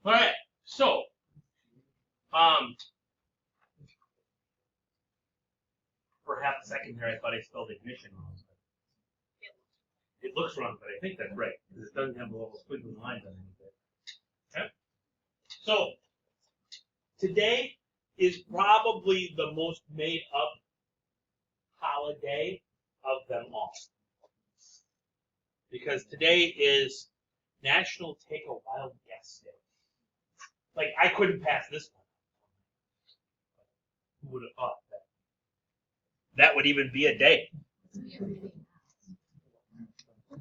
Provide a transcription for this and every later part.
All right, so for half a second there, I thought I spelled ignition wrong. It looks wrong, but I think that's right because it doesn't have the little squiggly lines underneath it. Okay. So today is probably the most made up holiday of them all because today is National Take a Wild Guess Day. Like I couldn't pass this one. Who would have thought that? That would even be a day.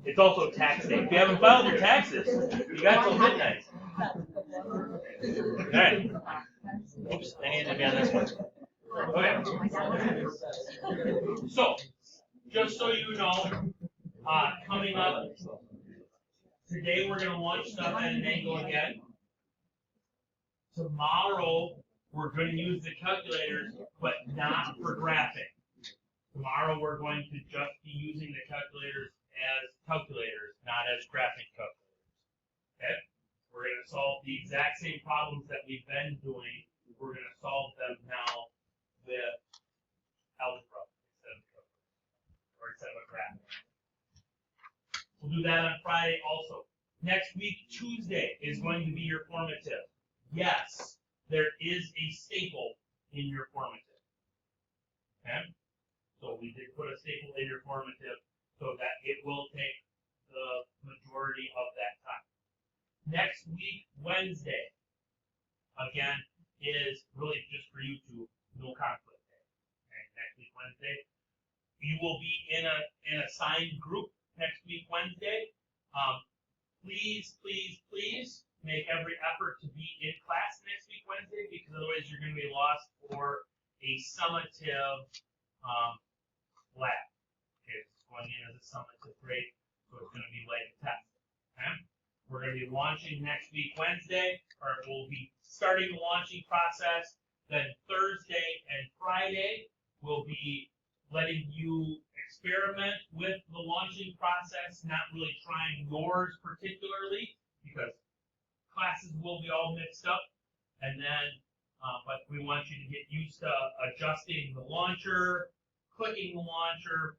It's also tax day. If you haven't filed your taxes, you got till midnight. All right. Oops, I need to be on this one. Okay. So, just so you know, coming up today, we're going to launch stuff at an angle again. Tomorrow, we're going to use the calculators, but not for graphing. Tomorrow, we're going to just be using the calculators as calculators, not as graphic calculators. Okay? We're going to solve the exact same problems that we've been doing. We're going to solve them now with algebra instead of a graph. We'll do that on Friday also. Next week, Tuesday, is going to be your formative. Yes, there is a staple in your formative. Okay? So we did put a staple in your formative so that it will take the majority of that time. Next week, Wednesday, again, is really just for you to no conflict day. Okay? Next week, Wednesday, you will be in an assigned group next week, Wednesday. Please, please, please make every effort to be in class next week, Wednesday, because otherwise you're going to be lost for a summative lab. Okay, it's going in as a summative grade, so it's going to be like a test. Okay? We're going to be launching next week, Wednesday, or we'll be starting the launching process. Then Thursday and Friday will be letting you experiment with the launching process, not really trying yours particularly, because classes will be all mixed up. And then, but we want you to get used to adjusting the launcher, clicking the launcher,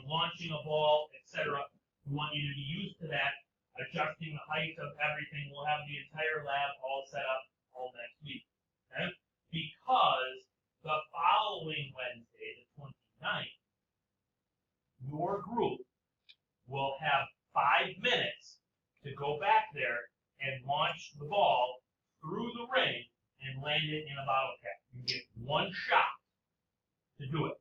launching a ball, etc. We want you to be used to that, adjusting the height of everything. We'll have the entire lab all set up all next week. Okay? Because the following Wednesday, the 29th, your group will have 5 minutes to go back there and launch the ball through the ring and land it in a bottle cap. You get one shot to do it.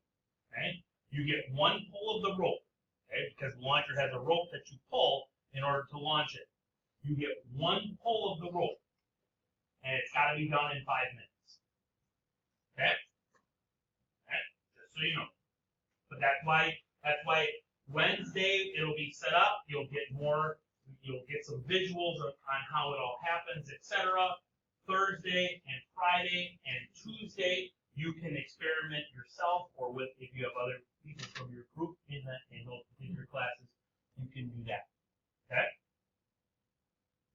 Okay? You get one pull of the rope, okay? Because the launcher has a rope that you pull in order to launch it. You get one pull of the rope, and it's got to be done in 5 minutes. Okay? Okay? Just so you know. But that's why Wednesday it'll be set up. You'll get some visuals on how it all happens, etc. Thursday and Friday and Tuesday, you can experiment yourself, or if you have other people from your group in those particular classes, you can do that. Okay?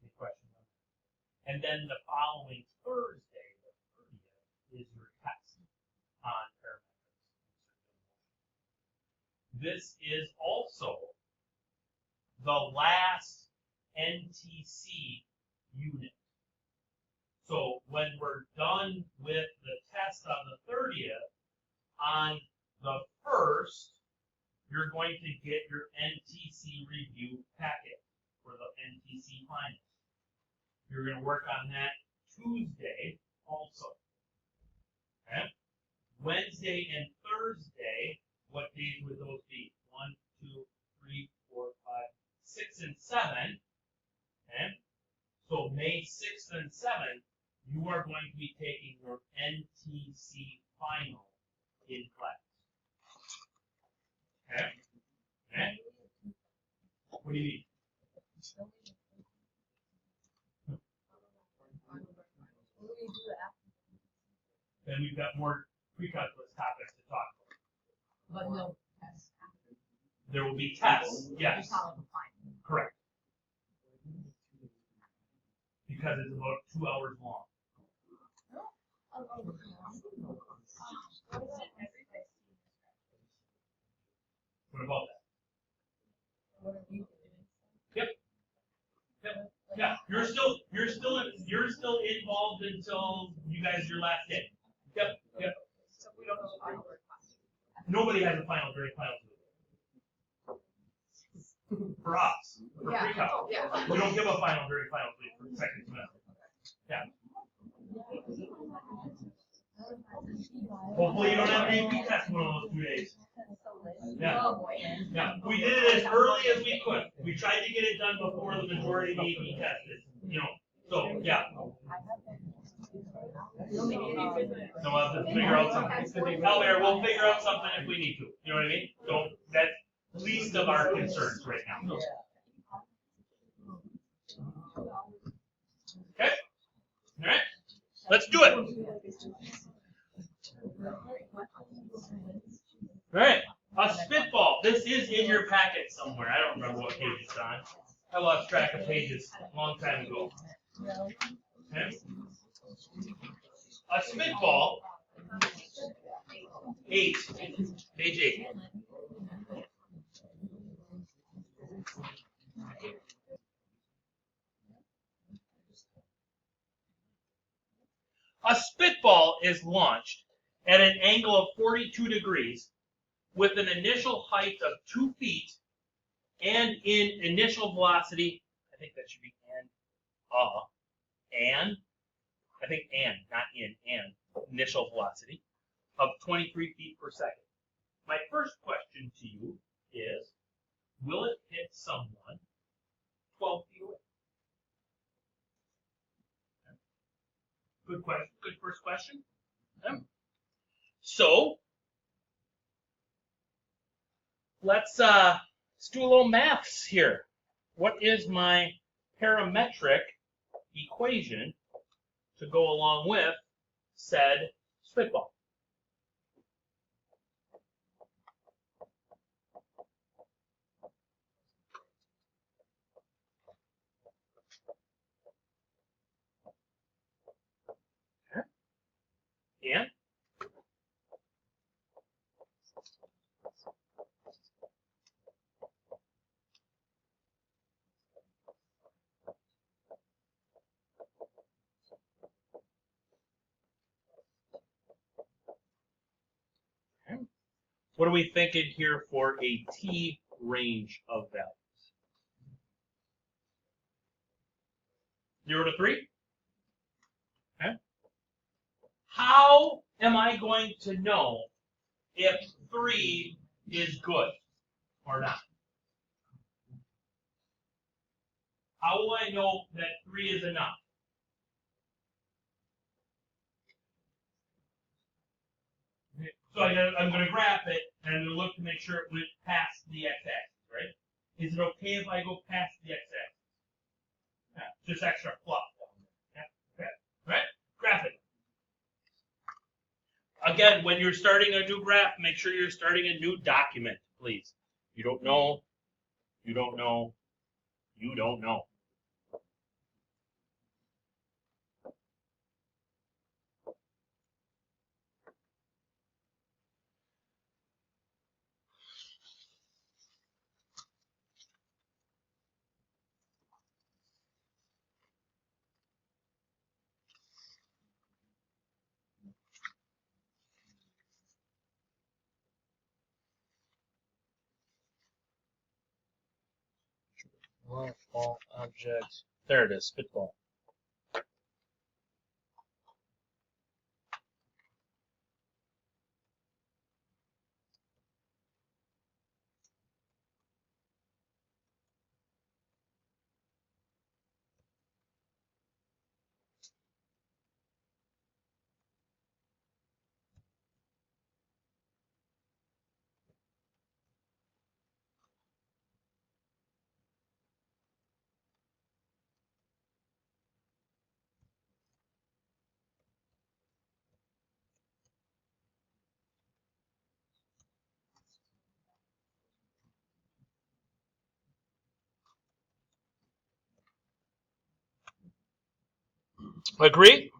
Any questions on that? And then the following Thursday, the 30th, is your test on parametrics. This is also the last NTC unit. So when we're done with the test on the 30th, on the 1st, you're going to get your NTC review packet for the NTC finals. You're going to work on that Tuesday also. Okay? Wednesday and Thursday, what days would those be? 1, 2, 3, 4, 5, 6, and 7. Okay? So May 6th and 7th, you are going to be taking your NTC final in class. Okay? Okay? What do you need? Then we've got more pre-calculus topics to talk about. But no tests. There will be tests, yes. Correct. because it's about 2 hours long. What about that? Yep. Yep. Yeah. You're still involved until you guys your last day. Yep. Yep. So we don't know the final word. Nobody has a final during final week. For us, for pre-cal. Yeah. We don't give a final during final week for the second semester. Yeah. Hopefully you don't have an AP test one of those 2 days. Yeah. Oh, boy. Yeah. We did it as early as we could. We tried to get it done before the majority of the AP tested. You know. So yeah. So we'll have to figure out something. Hell there, we'll figure out something if we need to. You know what I mean? So that's least of our concerns right now. Okay? Alright? Let's do it. Alright. A spitball. This is in your packet somewhere. I don't remember what page it's on. I lost track of pages a long time ago. Okay? A spitball. 8. Page 8. A spitball is launched at an angle of 42 degrees with an initial height of 2 feet and in initial velocity, I think that should be not in, initial velocity of 23 feet per second. My first question to you is, will it hit someone 12 feet away? Good question. Good first question. So let's do a little maths here. What is my parametric equation to go along with said spitball? And what are we thinking here for a T range of values? 0 to 3? Okay. How am I going to know if 3 is good or not? How will I know that 3 is enough? So I'm going to graph it, and I'm going to look to make sure it went past the x-axis, right? Is it okay if I go past the x-axis? Yeah, just extra fluff. Yeah, okay. Right? Graph it. Again, when you're starting a new graph, make sure you're starting a new document, please. You don't know. You don't know. You don't know. Ball object. There it is, spitball. Agree?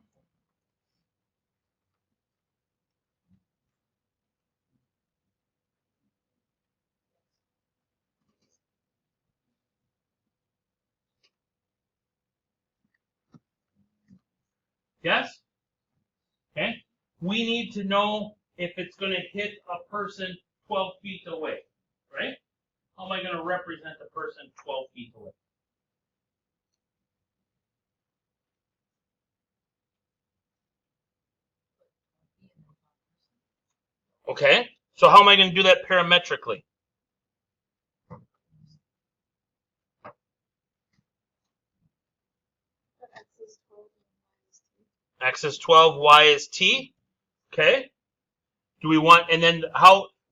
Yes? Okay? We need to know if it's going to hit a person 12 feet away, right? How am I going to represent the person 12 feet away? Okay, so how am I going to do that parametrically? X is 12, Y is T. Okay. Do we want, and then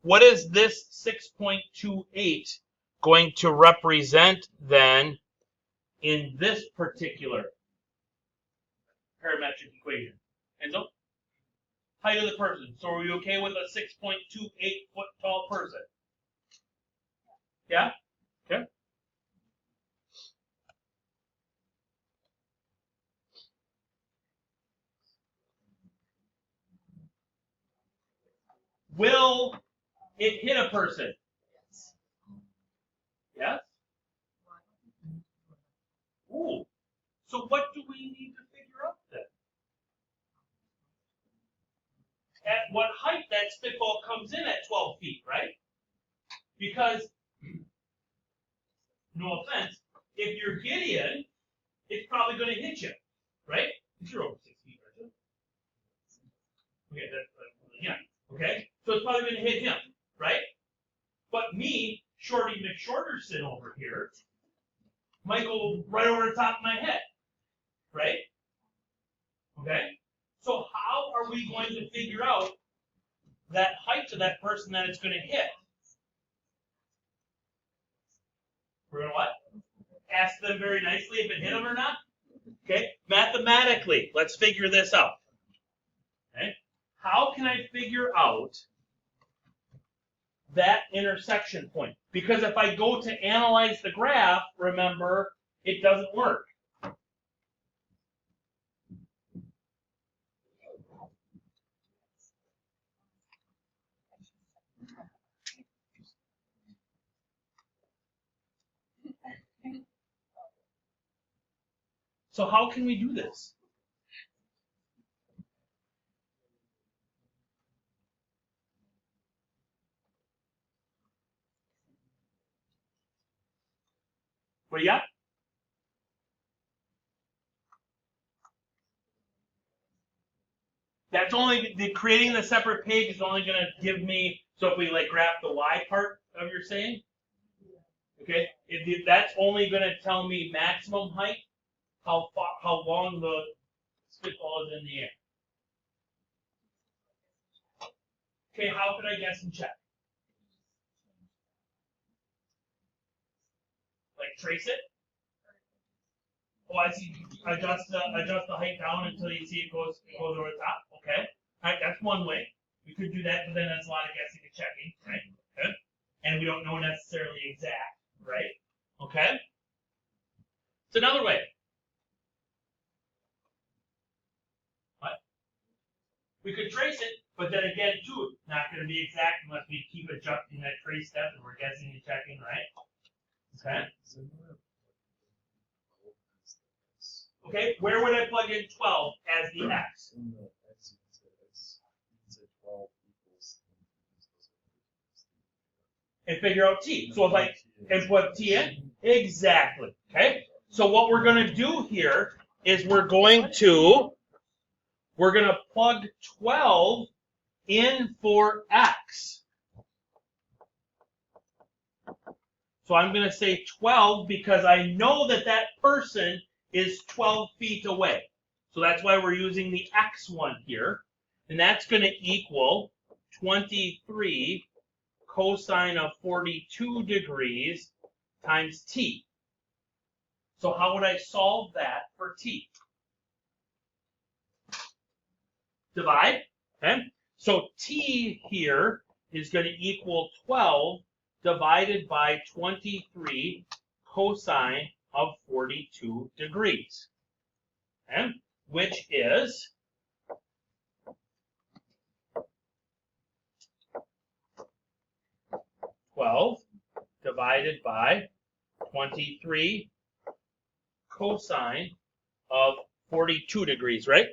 what is this 6.28 going to represent then in this particular parametric equation? Enzo? Height of the person. So are you okay with a 6.28 foot tall person? Yeah? Okay. Will it hit a person? Yes? Ooh. So what do we need to figure out then? At what height that spitball comes in at 12 feet, right? Because, no offense, if you're Gideon, it's probably going to hit you, right? Because you're over 6 feet, right? Okay, yeah. Okay, so it's probably going to hit him, right? But me, Shorty McShorterson over here, might go right over the top of my head, right? Okay, so how are we going to figure out that height of that person that it's going to hit? We're going to what? Ask them very nicely if it hit them or not. Okay, mathematically, let's figure this out. Okay, how can I figure out that intersection point? Because if I go to analyze the graph, remember, it doesn't work. So how can we do this? What do you got? That's only, creating the separate page is only going to give me, so if we like graph the Y part of your saying, okay, that's only going to tell me maximum height, how long the spitball is in the air. Okay, how could I guess and check? Like trace it? Oh, I see. Adjust the height down until you see it goes over the top. Okay, all right, that's one way. We could do that, but then that's a lot of guessing and checking, right? Okay, and we don't know necessarily exact, right? Okay, it's another way. What? We could trace it, but then again, too, not going to be exact unless we keep adjusting that trace step and we're guessing and checking, right? Okay. Okay, where would I plug in 12 as the x? And figure out t. So if I put t in, exactly. Okay. So what we're going to do here is we're going to plug 12 in for x. So I'm going to say 12 because I know that that person is 12 feet away. So that's why we're using the x one here. And that's going to equal 23 cosine of 42 degrees times t. So how would I solve that for t? Divide. Okay. So t here is going to equal 12 divided by 23 cosine of 42 degrees. Okay? which is $12 divided by 23 cosine of 42 degrees, right?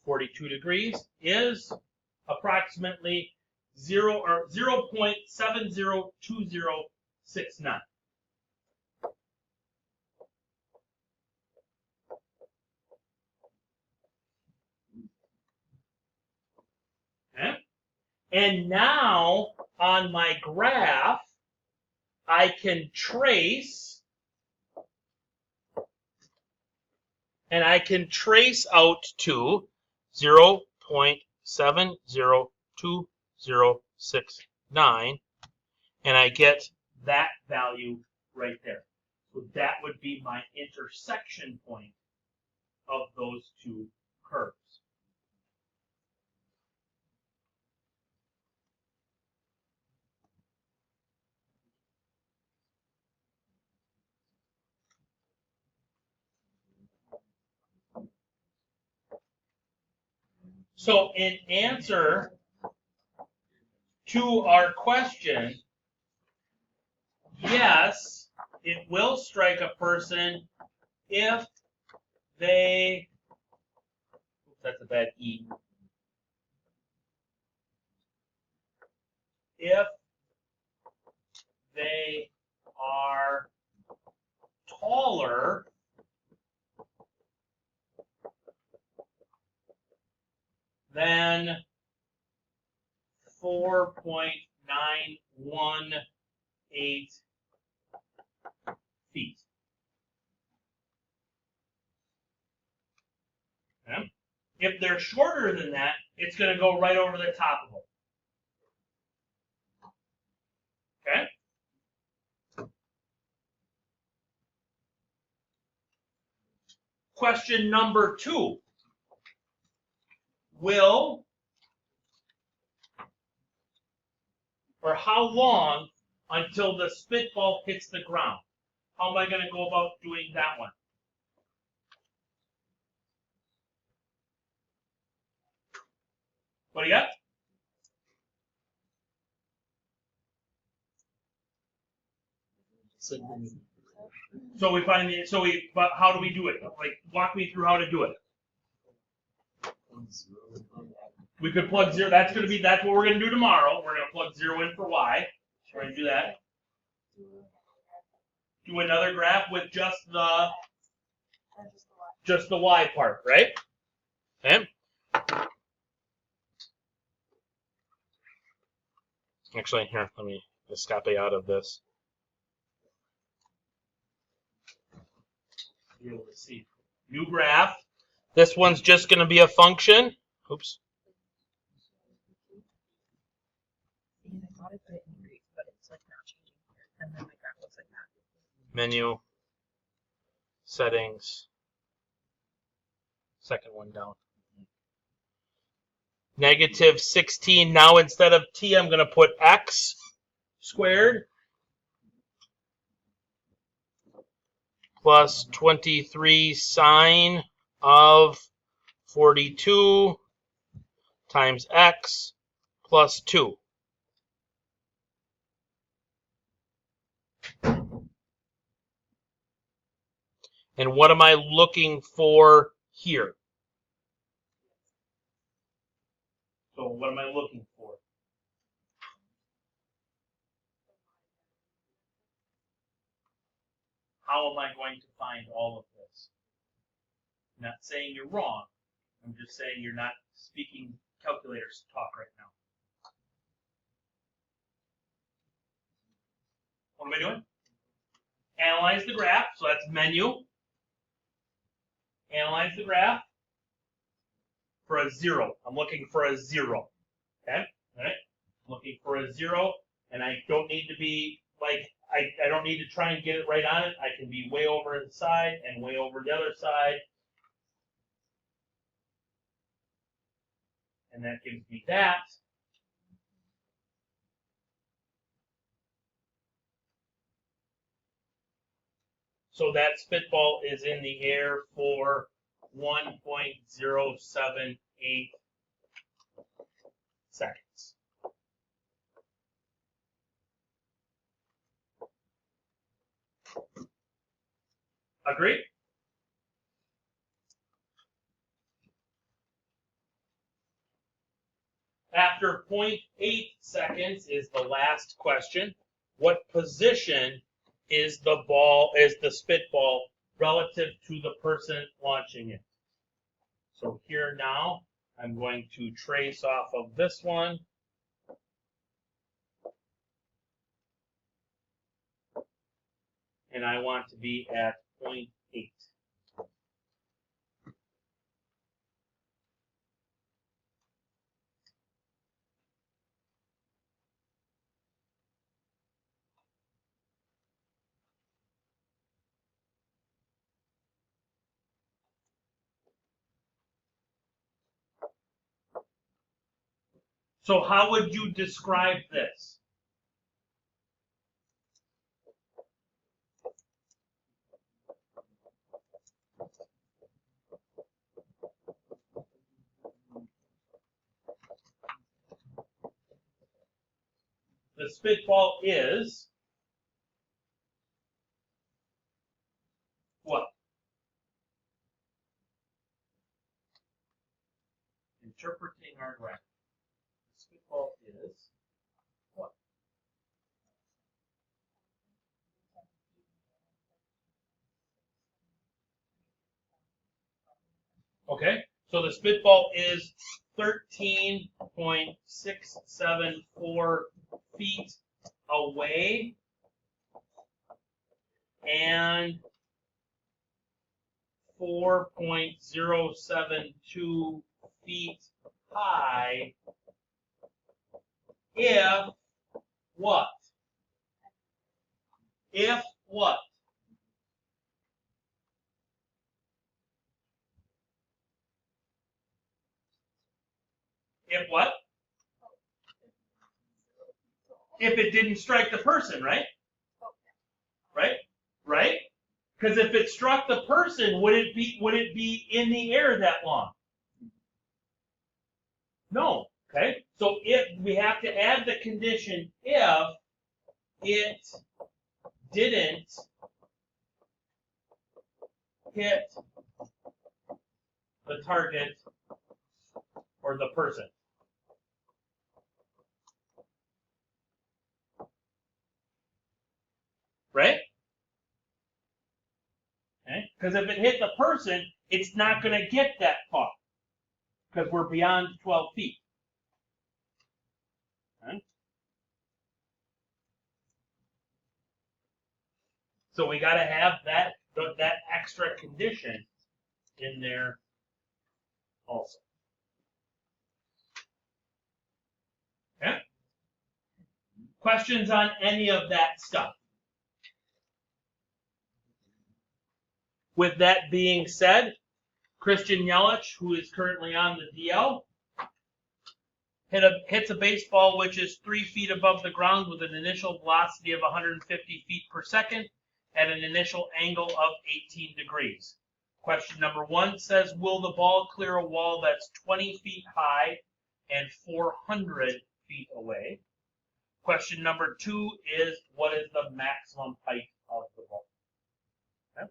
42 degrees is approximately 0.702069. Okay? And now on my graph, I can trace, and I can trace out to 0.702069, and I get that value right there. So that would be my intersection point of those two curves. So in answer to our question, yes, it will strike a person if they, that's a bad E. If they are taller than 4.918 feet. Okay. If they're shorter than that, it's going to go right over the top of them. Okay? Question number 2. How long until the spitball hits the ground? How am I going to go about doing that one? What do you got? So we find the, but how do we do it? Like, walk me through how to do it. We could plug 0, that's what we're going to do tomorrow. We're going to plug 0 in for y. We're going to do that. Do another graph with just the y part, right? Okay. Actually, here, let me escape out of this. Be able to see. New graph. This one's just going to be a function. Oops. I thought I put it in Greek, but it's like not changing here. And then my graph looks like that. Menu. Settings. Second one down. Negative 16. Now instead of t, I'm going to put x squared plus 23 sine of 42 times x plus 2. And what am I looking for here? So what am I looking for? How am I going to find all of this? I'm not saying you're wrong. I'm just saying you're not speaking calculators talk right now. What am I doing? Analyze the graph. So that's menu. Analyze the graph for a 0. I'm looking for a 0. Okay? All right? I'm looking for a 0, and I don't need to be like, I don't need to try and get it right on it. I can be way over the side and way over the other side. And that gives me that. So that spitball is in the air for 1.078 seconds. Agree? After 0.8 seconds is the last question. What position is the spitball relative to the person launching it? So here now, I'm going to trace off of this one. And I want to be at 0.8. So how would you describe this? The spitball is what? Interpreting our graph. The spitball is what? Okay, so the spitball is 13.674 feet away and 4.072 feet high if what? If what? If what? If it didn't strike the person, right? Right? Right? Because if it struck the person, would it be in the air that long? No. Okay. So if we have to add the condition if it didn't hit the target or the person. Right? Okay. Because if it hit the person, it's not going to get that far. Because we're beyond 12 feet. Okay. So we got to have that extra condition in there also. Okay? Questions on any of that stuff? With that being said, Christian Yelich, who is currently on the DL, hits a baseball which is 3 feet above the ground with an initial velocity of 150 feet per second at an initial angle of 18 degrees. Question number 1 says, will the ball clear a wall that's 20 feet high and 400 feet away? Question number 2 is, what is the maximum height of the ball? Okay.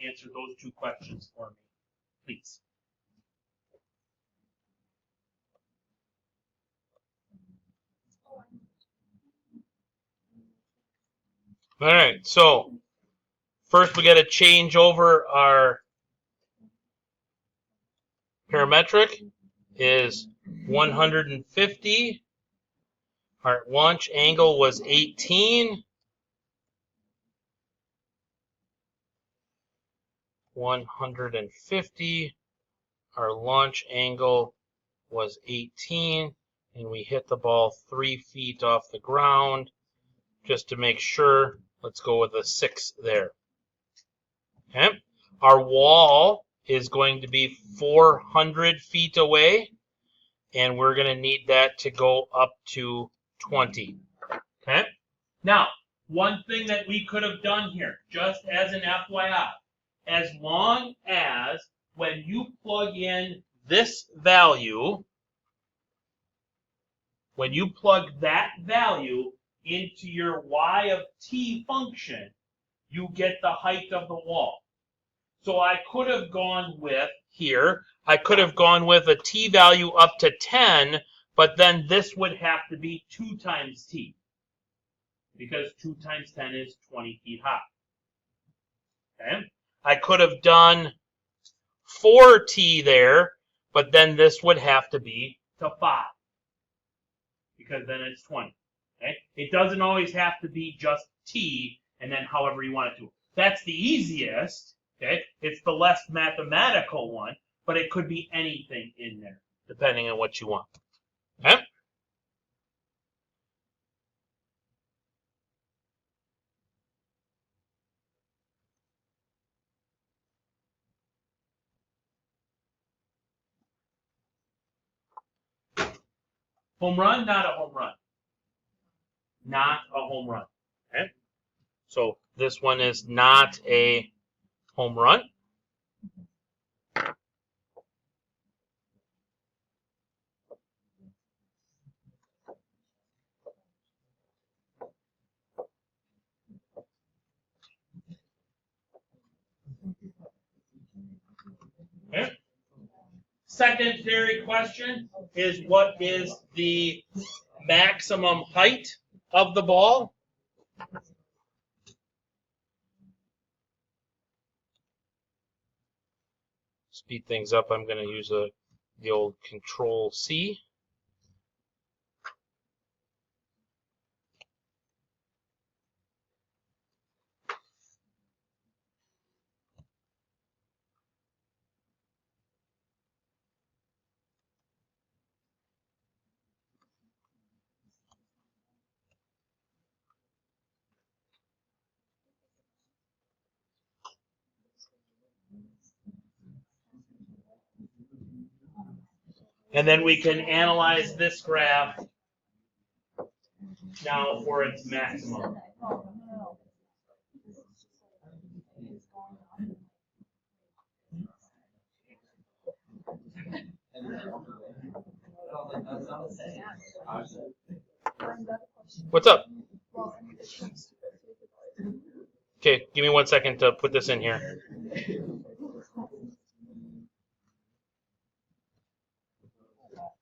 Answer those 2 questions for me, please. All right, so first we got to change over our parametric is 150. Our launch angle was 18. 150. Our launch angle was 18, and we hit the ball 3 feet off the ground. Just to make sure, let's go with a 6 there. Okay. Our wall is going to be 400 feet away, and we're going to need that to go up to 20. Okay. Now, one thing that we could have done here, just as an FYI, as long as when you plug in this value, when you plug that value into your y of t function, you get the height of the wall. So I could have gone with here, I could have gone with a t value up to 10, but then this would have to be 2 times t, because 2 times 10 is 20 feet high. Okay? I could have done 4t there, but then this would have to be to 5, because then it's 20. Okay? It doesn't always have to be just t, and then however you want it to. That's the easiest. Okay? It's the less mathematical one, but it could be anything in there, depending on what you want. Okay? Home run, not a home run. Not a home run. Okay? So this one is not a home run. Okay? Secondary question is, what is the maximum height of the ball? Speed things up, I'm going to use the old Control-C. And then we can analyze this graph now for its maximum. What's up? Okay, give me 1 second to put this in here.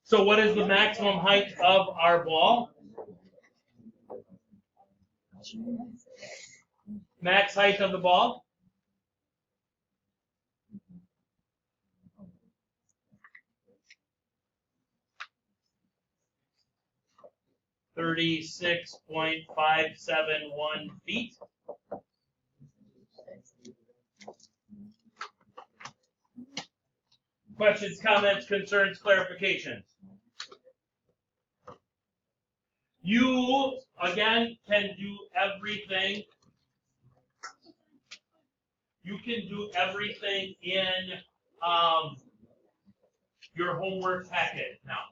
So what is the maximum height of our ball? Max height of the ball? (36.571 feet). Questions, comments, concerns, clarifications? You, again, can do everything. You can do everything in your homework packet now.